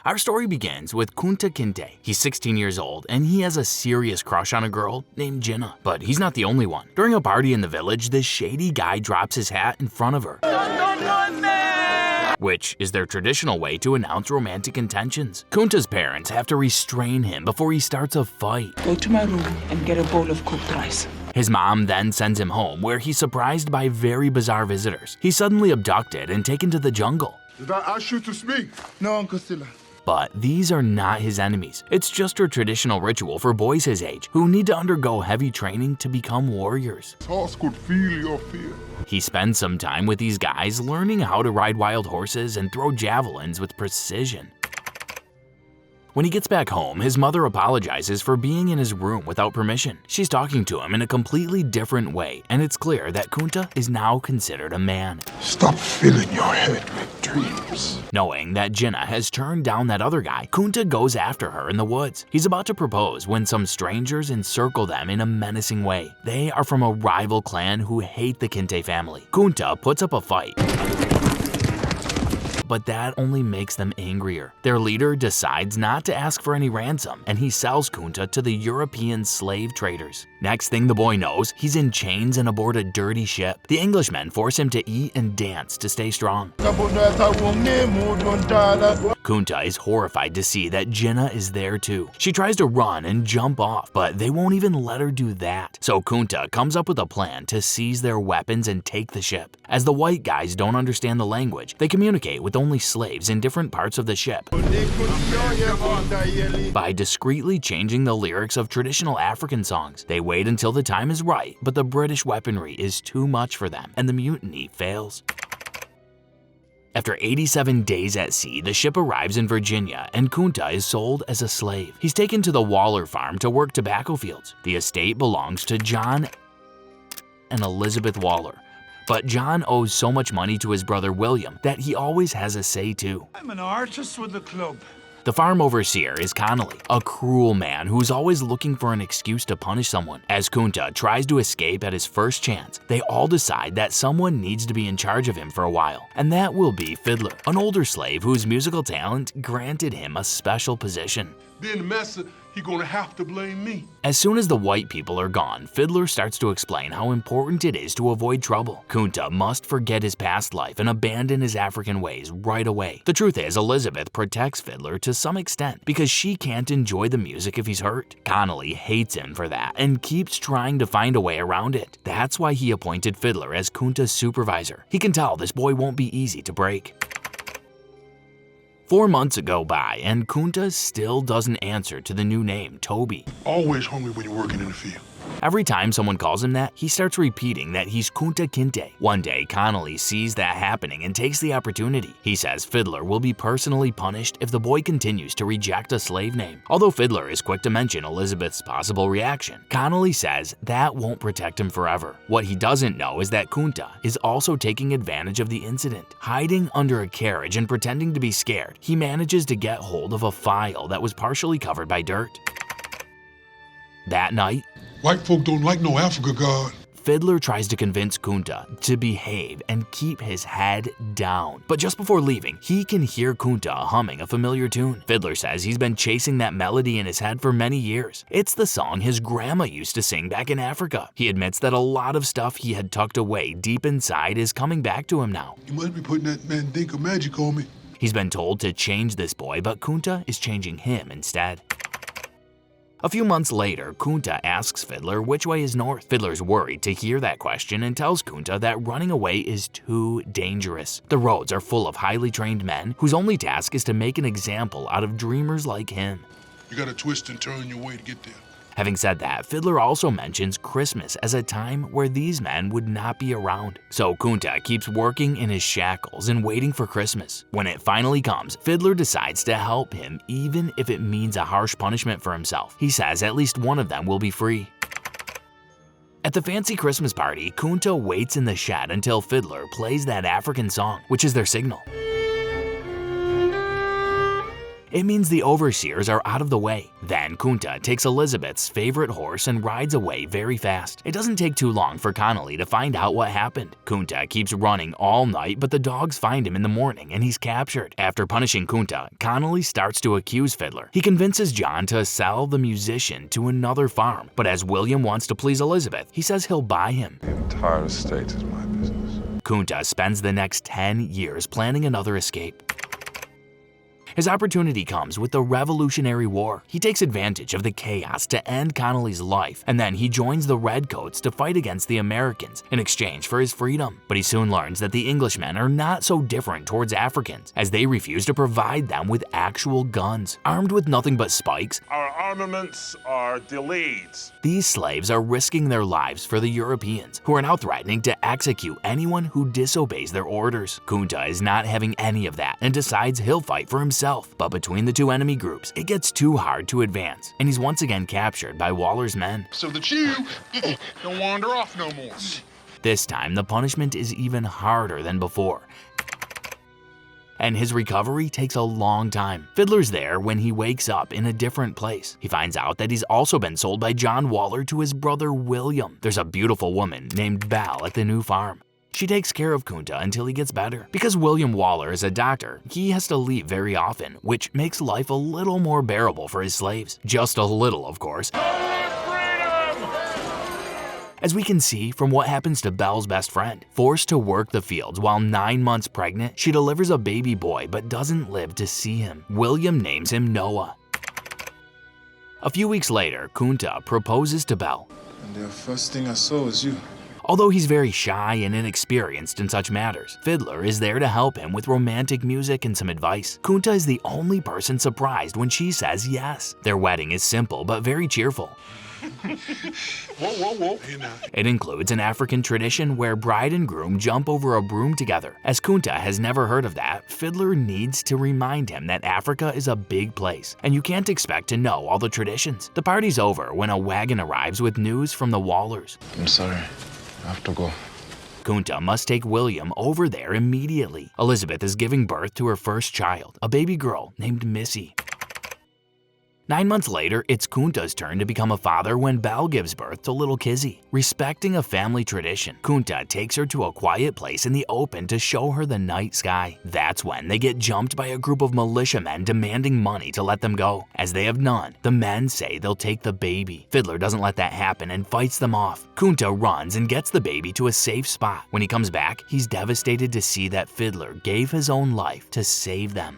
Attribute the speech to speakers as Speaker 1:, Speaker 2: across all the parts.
Speaker 1: Our story begins with Kunta Kinte. He's 16 years old and he has a serious crush on a girl named Jinnah. But he's not the only one. During a party in the village, this shady guy drops his hat in front of her, which is their traditional way to announce romantic intentions. Kunta's parents have to restrain him before he starts a fight.
Speaker 2: Go to my room and get a bowl of cooked rice.
Speaker 1: His mom then sends him home, where he's surprised by very bizarre visitors. He's suddenly abducted and taken to the jungle.
Speaker 3: Did I ask you to speak?
Speaker 4: No, Uncle Silla.
Speaker 1: But these are not his enemies. It's just a traditional ritual for boys his age who need to undergo heavy training to become warriors.
Speaker 3: Horse could feel your fear.
Speaker 1: He spends some time with these guys learning how to ride wild horses and throw javelins with precision. When he gets back home, his mother apologizes for being in his room without permission. She's talking to him in a completely different way, and it's clear that Kunta is now considered a man.
Speaker 3: Stop filling your head with dreams.
Speaker 1: Knowing that Jinnah has turned down that other guy, Kunta goes after her in the woods. He's about to propose when some strangers encircle them in a menacing way. They are from a rival clan who hate the Kinte family. Kunta puts up a fight, but that only makes them angrier. Their leader decides not to ask for any ransom, and he sells Kunta to the European slave traders. Next thing the boy knows, he's in chains and aboard a dirty ship. The Englishmen force him to eat and dance to stay strong. Kunta is horrified to see that Jinnah is there too. She tries to run and jump off, but they won't even let her do that. So Kunta comes up with a plan to seize their weapons and take the ship. As the white guys don't understand the language, they communicate with only slaves in different parts of the ship by discreetly changing the lyrics of traditional African songs. They wait until the time is right, but the British weaponry is too much for them, and the mutiny fails. After 87 days at sea, the ship arrives in Virginia and Kunta is sold as a slave. He's taken to the Waller farm to work tobacco fields. The estate belongs to John and Elizabeth Waller. But John owes so much money to his brother William that he always has a say too.
Speaker 4: I'm an artist with the club.
Speaker 1: The farm overseer is Connolly, a cruel man who's always looking for an excuse to punish someone. As Kunta tries to escape at his first chance, they all decide that someone needs to be in charge of him for a while, and that will be Fiddler, an older slave whose musical talent granted him a special position.
Speaker 3: Then the master, he gonna have to blame me.
Speaker 1: As soon as the white people are gone, Fiddler starts to explain how important it is to avoid trouble. Kunta must forget his past life and abandon his African ways right away. The truth is, Elizabeth protects Fiddler to some extent because she can't enjoy the music if he's hurt. Connolly hates him for that and keeps trying to find a way around it. That's why he appointed Fiddler as Kunta's supervisor. He can tell this boy won't be easy to break. 4 months go by and Kunta still doesn't answer to the new name, Toby.
Speaker 3: Always hungry when you're working in the field.
Speaker 1: Every time someone calls him that, he starts repeating that he's Kunta Kinte. One day, Connolly sees that happening and takes the opportunity. He says Fiddler will be personally punished if the boy continues to reject a slave name. Although Fiddler is quick to mention Elizabeth's possible reaction, Connolly says that won't protect him forever. What he doesn't know is that Kunta is also taking advantage of the incident. Hiding under a carriage and pretending to be scared, he manages to get hold of a file that was partially covered by dirt. That night,
Speaker 3: White folk don't like no Africa god.
Speaker 1: Fiddler tries to convince Kunta to behave and keep his head down. But just before leaving, he can hear Kunta humming a familiar tune. Fiddler says he's been chasing that melody in his head for many years. It's the song his grandma used to sing back in Africa. He admits that a lot of stuff he had tucked away deep inside is coming back to him now.
Speaker 3: You must be putting that Mandinka magic on me.
Speaker 1: He's been told to change this boy, but Kunta is changing him instead. A few months later, Kunta asks Fiddler which way is north. Fiddler's worried to hear that question and tells Kunta that running away is too dangerous. The roads are full of highly trained men whose only task is to make an example out of dreamers like him.
Speaker 3: You gotta twist and turn your way to get there.
Speaker 1: Having said that, Fiddler also mentions Christmas as a time where these men would not be around. So Kunta keeps working in his shackles and waiting for Christmas. When it finally comes, Fiddler decides to help him even if it means a harsh punishment for himself. He says at least one of them will be free. At the fancy Christmas party, Kunta waits in the shed until Fiddler plays that African song, which is their signal. It means the overseers are out of the way. Then Kunta takes Elizabeth's favorite horse and rides away very fast. It doesn't take too long for Connolly to find out what happened. Kunta keeps running all night, but the dogs find him in the morning and he's captured. After punishing Kunta, Connolly starts to accuse Fiddler. He convinces John to sell the musician to another farm, but as William wants to please Elizabeth, he says he'll buy him.
Speaker 5: The entire estate is my business.
Speaker 1: Kunta spends the next 10 years planning another escape. His opportunity comes with the Revolutionary War. He takes advantage of the chaos to end Connolly's life, and then he joins the Redcoats to fight against the Americans in exchange for his freedom. But he soon learns that the Englishmen are not so different towards Africans, as they refuse to provide them with actual guns. Armed with nothing but spikes,
Speaker 6: our armaments are delayed.
Speaker 1: These slaves are risking their lives for the Europeans, who are now threatening to execute anyone who disobeys their orders. Kunta is not having any of that and decides he'll fight for himself. But between the two enemy groups, it gets too hard to advance, and he's once again captured by Waller's men.
Speaker 3: So that you don't wander off no more.
Speaker 1: This time, the punishment is even harder than before, and his recovery takes a long time. Fiddler's there when he wakes up in a different place. He finds out that he's also been sold by John Waller to his brother William. There's a beautiful woman named Belle at the new farm. She takes care of Kunta until he gets better. Because William Waller is a doctor, he has to leave very often, which makes life a little more bearable for his slaves. Just a little, of course. As we can see from what happens to Belle's best friend. Forced to work the fields while 9 months pregnant, she delivers a baby boy but doesn't live to see him. William names him Noah. A few weeks later, Kunta proposes to Belle.
Speaker 5: And the first thing I saw was you.
Speaker 1: Although he's very shy and inexperienced in such matters, Fiddler is there to help him with romantic music and some advice. Kunta is the only person surprised when she says yes. Their wedding is simple but very cheerful.
Speaker 3: Whoa. Hey, now.
Speaker 1: It includes an African tradition where bride and groom jump over a broom together. As Kunta has never heard of that, Fiddler needs to remind him that Africa is a big place, and you can't expect to know all the traditions. The party's over when a wagon arrives with news from the Wallers.
Speaker 5: I'm sorry. I have to go.
Speaker 1: Kunta must take William over there immediately. Elizabeth is giving birth to her first child, a baby girl named Missy. 9 months later, it's Kunta's turn to become a father when Belle gives birth to little Kizzy. Respecting a family tradition, Kunta takes her to a quiet place in the open to show her the night sky. That's when they get jumped by a group of militiamen demanding money to let them go. As they have none, the men say they'll take the baby. Fiddler doesn't let that happen and fights them off. Kunta runs and gets the baby to a safe spot. When he comes back, he's devastated to see that Fiddler gave his own life to save them.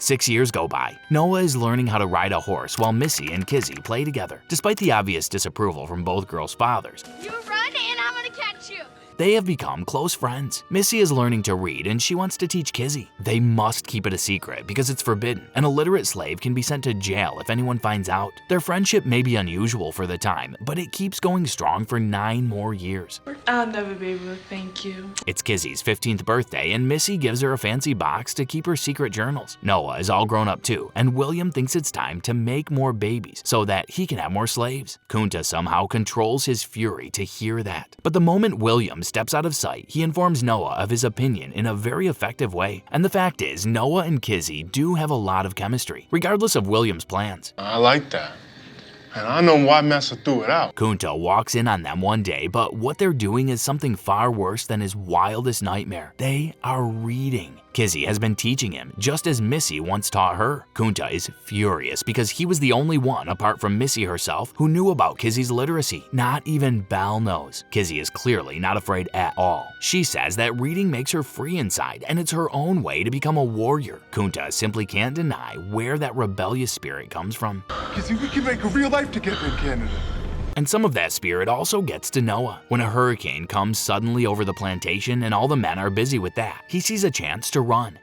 Speaker 1: 6 years go by. Noah is learning how to ride a horse while Missy and Kizzy play together. Despite the obvious disapproval from both girls' fathers,
Speaker 7: You run and I'm gonna catch you.
Speaker 1: they have become close friends. Missy is learning to read and she wants to teach Kizzy. They must keep it a secret because it's forbidden. An illiterate slave can be sent to jail if anyone finds out. Their friendship may be unusual for the time, but it keeps going strong for 9 more years.
Speaker 2: I'll never be able to thank you.
Speaker 1: It's Kizzy's 15th birthday and Missy gives her a fancy box to keep her secret journals. Noah is all grown up too, and William thinks it's time to make more babies so that he can have more slaves. Kunta somehow controls his fury to hear that. But the moment William steps out of sight, he informs Noah of his opinion in a very effective way. And the fact is, Noah and Kizzy do have a lot of chemistry, regardless of William's plans.
Speaker 5: I like that. And I know why Massa threw it out.
Speaker 1: Kunta walks in on them one day, but what they're doing is something far worse than his wildest nightmare. They are reading. Kizzy has been teaching him, just as Missy once taught her. Kunta is furious because he was the only one, apart from Missy herself, who knew about Kizzy's literacy. Not even Belle knows. Kizzy is clearly not afraid at all. She says that reading makes her free inside, and it's her own way to become a warrior. Kunta simply can't deny where that rebellious spirit comes from.
Speaker 4: Kizzy, we can make a real life together in Canada.
Speaker 1: And some of that spirit also gets to Noah. When a hurricane comes suddenly over the plantation and all the men are busy with that, he sees a chance to run.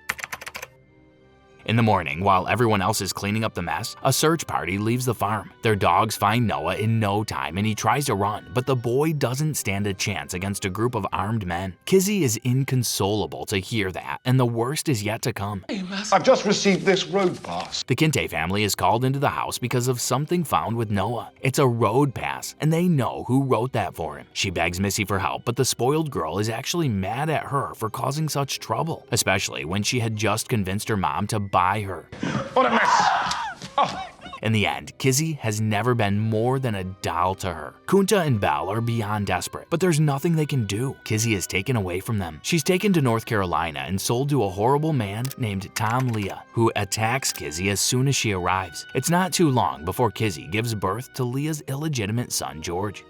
Speaker 1: In the morning, while everyone else is cleaning up the mess, a search party leaves the farm. Their dogs find Noah in no time and he tries to run, but the boy doesn't stand a chance against a group of armed men. Kizzy is inconsolable to hear that, and the worst is yet to come.
Speaker 2: Hey, Master.
Speaker 4: I've just received this road pass.
Speaker 1: The Kinte family is called into the house because of something found with Noah. It's a road pass, and they know who wrote that for him. She begs Missy for help, but the spoiled girl is actually mad at her for causing such trouble, especially when she had just convinced her mom to buy defy her.
Speaker 5: What a mess.
Speaker 1: In the end, Kizzy has never been more than a doll to her. Kunta and Belle are beyond desperate, but there's nothing they can do. Kizzy is taken away from them. She's taken to North Carolina and sold to a horrible man named Tom Leah, who attacks Kizzy as soon as she arrives. It's not too long before Kizzy gives birth to Leah's illegitimate son, George.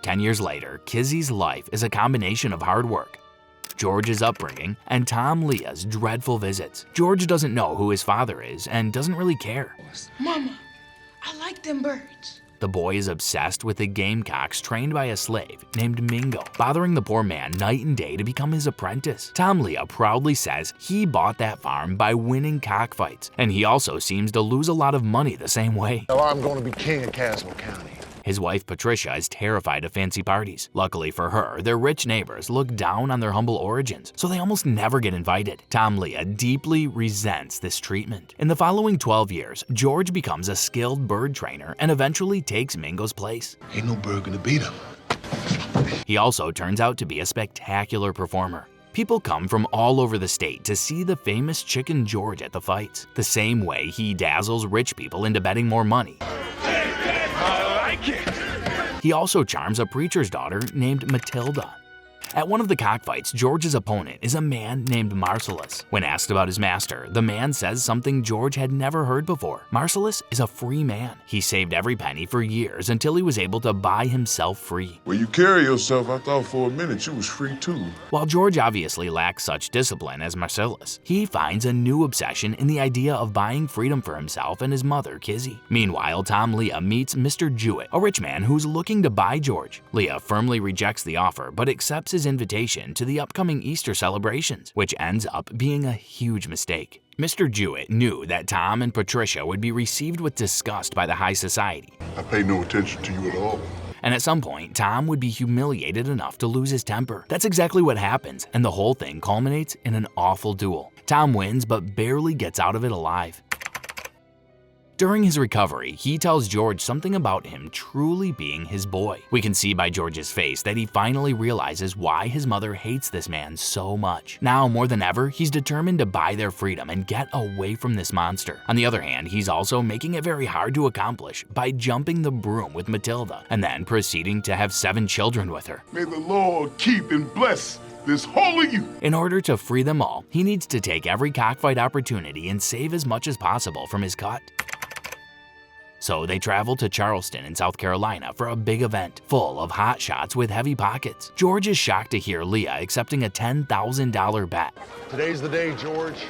Speaker 1: 10 years later, Kizzy's life is a combination of hard work, George's upbringing, and Tom Leah's dreadful visits. George doesn't know who his father is and doesn't really care.
Speaker 2: Mama, I like them birds.
Speaker 1: The boy is obsessed with the gamecocks trained by a slave named Mingo, bothering the poor man night and day to become his apprentice. Tom Leah proudly says he bought that farm by winning cockfights, and he also seems to lose a lot of money the same way.
Speaker 4: Now I'm going to be king of Caswell County.
Speaker 1: His wife Patricia is terrified of fancy parties. Luckily for her, their rich neighbors look down on their humble origins, so they almost never get invited. Tom Leah deeply resents this treatment. In the following 12 years, George becomes a skilled bird trainer and eventually takes Mingo's place.
Speaker 4: Ain't no bird gonna beat him.
Speaker 1: He also turns out to be a spectacular performer. People come from all over the state to see the famous Chicken George at the fights, the same way he dazzles rich people into betting more money. He also charms a preacher's daughter named Matilda. At one of the cockfights, George's opponent is a man named Marcellus. When asked about his master, the man says something George had never heard before. Marcellus is a free man. He saved every penny for years until he was able to buy himself free.
Speaker 8: When you carry yourself, I thought for a minute you was free too.
Speaker 1: While George obviously lacks such discipline as Marcellus, he finds a new obsession in the idea of buying freedom for himself and his mother, Kizzy. Meanwhile, Tom Leah meets Mr. Jewett, a rich man who's looking to buy George. Leah firmly rejects the offer, but accepts his invitation to the upcoming Easter celebrations, which ends up being a huge mistake. Mr. Jewett knew that Tom and Patricia would be received with disgust by the high society.
Speaker 8: I paid no attention to you at all.
Speaker 1: And at some point, Tom would be humiliated enough to lose his temper. That's exactly what happens, and the whole thing culminates in an awful duel. Tom wins, but barely gets out of it alive. During his recovery, he tells George something about him truly being his boy. We can see by George's face that he finally realizes why his mother hates this man so much. Now, more than ever, he's determined to buy their freedom and get away from this monster. On the other hand, he's also making it very hard to accomplish by jumping the broom with Matilda and then proceeding to have 7 children with her.
Speaker 8: May the Lord keep and bless this holy youth.
Speaker 1: In order to free them all, he needs to take every cockfight opportunity and save as much as possible from his cut. So they travel to Charleston in South Carolina for a big event full of hotshots with heavy pockets. George is shocked to hear Leah accepting a $10,000 bet
Speaker 4: Today's the day, George.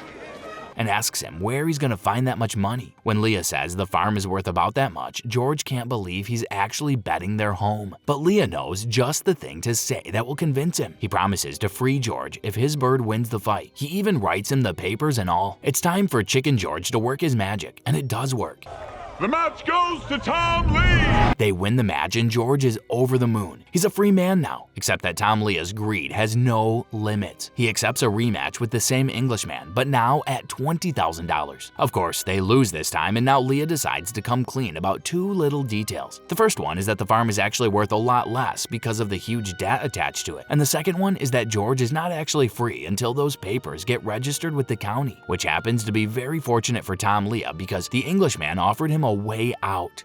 Speaker 1: and asks him where he's gonna find that much money. When Leah says the farm is worth about that much, George can't believe he's actually betting their home. But Leah knows just the thing to say that will convince him. He promises to free George if his bird wins the fight. He even writes him the papers and all. It's time for Chicken George to work his magic, and it does work.
Speaker 6: The match goes to Tom Lee!
Speaker 1: They win the match and George is over the moon. He's a free man now, except that Tom Leah's greed has no limits. He accepts a rematch with the same Englishman, but now at $20,000. Of course, they lose this time and now Leah decides to come clean about 2 little details. The first one is that the farm is actually worth a lot less because of the huge debt attached to it. And the second one is that George is not actually free until those papers get registered with the county, which happens to be very fortunate for Tom Leah because the Englishman offered him a way out.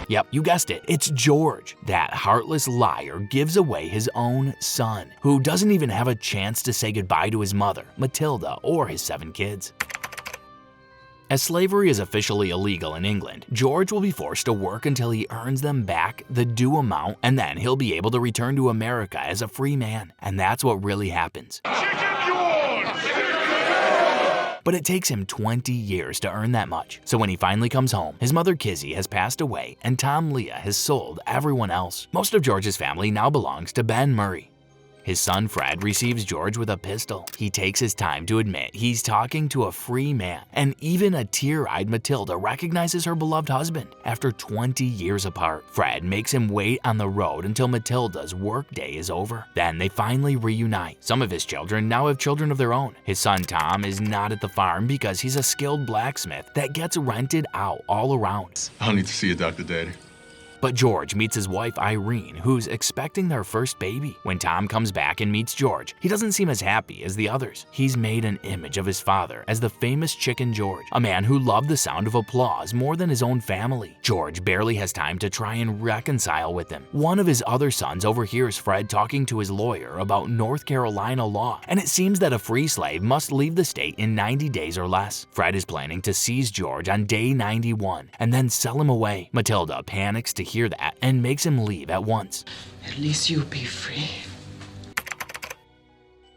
Speaker 1: Yep, you guessed it, it's George. That heartless liar gives away his own son, who doesn't even have a chance to say goodbye to his mother, Matilda, or his 7 kids. As slavery is officially illegal in England, George will be forced to work until he earns them back the due amount, and then he'll be able to return to America as a free man. And that's what really happens. But it takes him 20 years to earn that much. So when he finally comes home, his mother Kizzy has passed away and Tom Leah has sold everyone else. Most of George's family now belongs to Ben Murray. His son Fred receives George with a pistol. He takes his time to admit he's talking to a free man, and even a tear-eyed Matilda recognizes her beloved husband. After 20 years apart, Fred makes him wait on the road until Matilda's workday is over. Then they finally reunite. Some of his children now have children of their own. His son Tom is not at the farm because he's a skilled blacksmith that gets rented out all around.
Speaker 9: I'll need to see you, Dr. Daddy.
Speaker 1: But George meets his wife Irene, who's expecting their first baby. When Tom comes back and meets George, he doesn't seem as happy as the others. He's made an image of his father as the famous Chicken George, a man who loved the sound of applause more than his own family. George barely has time to try and reconcile with him. One of his other sons overhears Fred talking to his lawyer about North Carolina law, and it seems that a free slave must leave the state in 90 days or less. Fred is planning to seize George on day 91 and then sell him away. Matilda panics to hear that and makes him leave at once.
Speaker 2: At least you'll be free.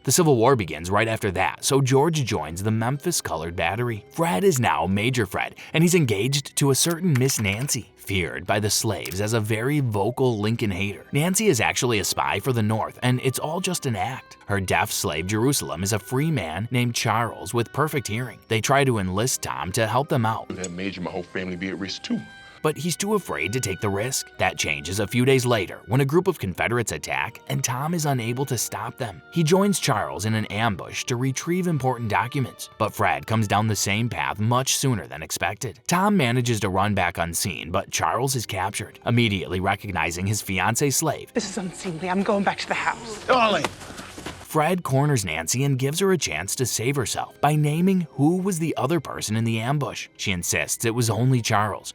Speaker 1: The Civil War begins right after that, so George joins the Memphis Colored Battery. Fred is now Major Fred, and he's engaged to a certain Miss Nancy, feared by the slaves as a very vocal Lincoln hater. Nancy is actually a spy for the North, and it's all just an act. Her deaf slave Jerusalem is a free man named Charles with perfect hearing. They try to enlist Tom to help them out,
Speaker 3: That Major, my whole family be at risk too.
Speaker 1: but he's too afraid to take the risk. That changes a few days later when a group of Confederates attack and Tom is unable to stop them. He joins Charles in an ambush to retrieve important documents, but Fred comes down the same path much sooner than expected. Tom manages to run back unseen, but Charles is captured. Immediately recognizing his fiancée slave,
Speaker 2: This is unseemly. I'm going back to the house.
Speaker 4: Darling!
Speaker 1: Fred corners Nancy and gives her a chance to save herself by naming who was the other person in the ambush. She insists it was only Charles,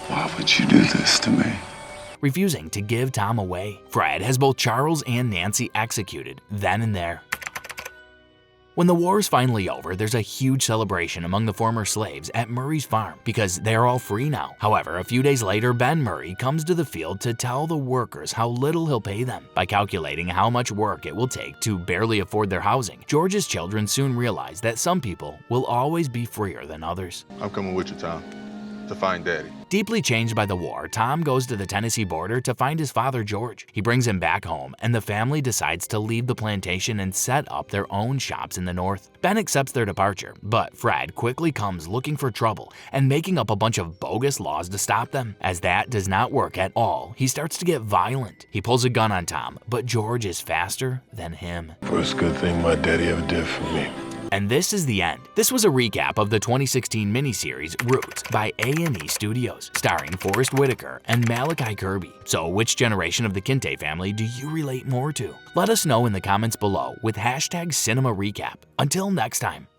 Speaker 8: Why would you do this to me?
Speaker 1: refusing to give Tom away. Fred has both Charles and Nancy executed then and there. When the war is finally over, there's a huge celebration among the former slaves at Murray's farm because they're all free now. However, a few days later, Ben Murray comes to the field to tell the workers how little he'll pay them. By calculating how much work it will take to barely afford their housing, George's children soon realize that some people will always be freer than others.
Speaker 5: I'm coming with you, Tom, to find Daddy.
Speaker 1: Deeply changed by the war, Tom goes to the Tennessee border to find his father George. He brings him back home, and the family decides to leave the plantation and set up their own shops in the north. Ben accepts their departure, but Fred quickly comes looking for trouble and making up a bunch of bogus laws to stop them. As that does not work at all, he starts to get violent. He pulls a gun on Tom, but George is faster than him.
Speaker 4: First good thing my daddy ever did for me.
Speaker 1: And this is the end. This was a recap of the 2016 miniseries Roots by A&E Studios, starring Forrest Whitaker and Malachi Kirby. So which generation of the Kinte family do you relate more to? Let us know in the comments below with #CinemaRecap. Until next time.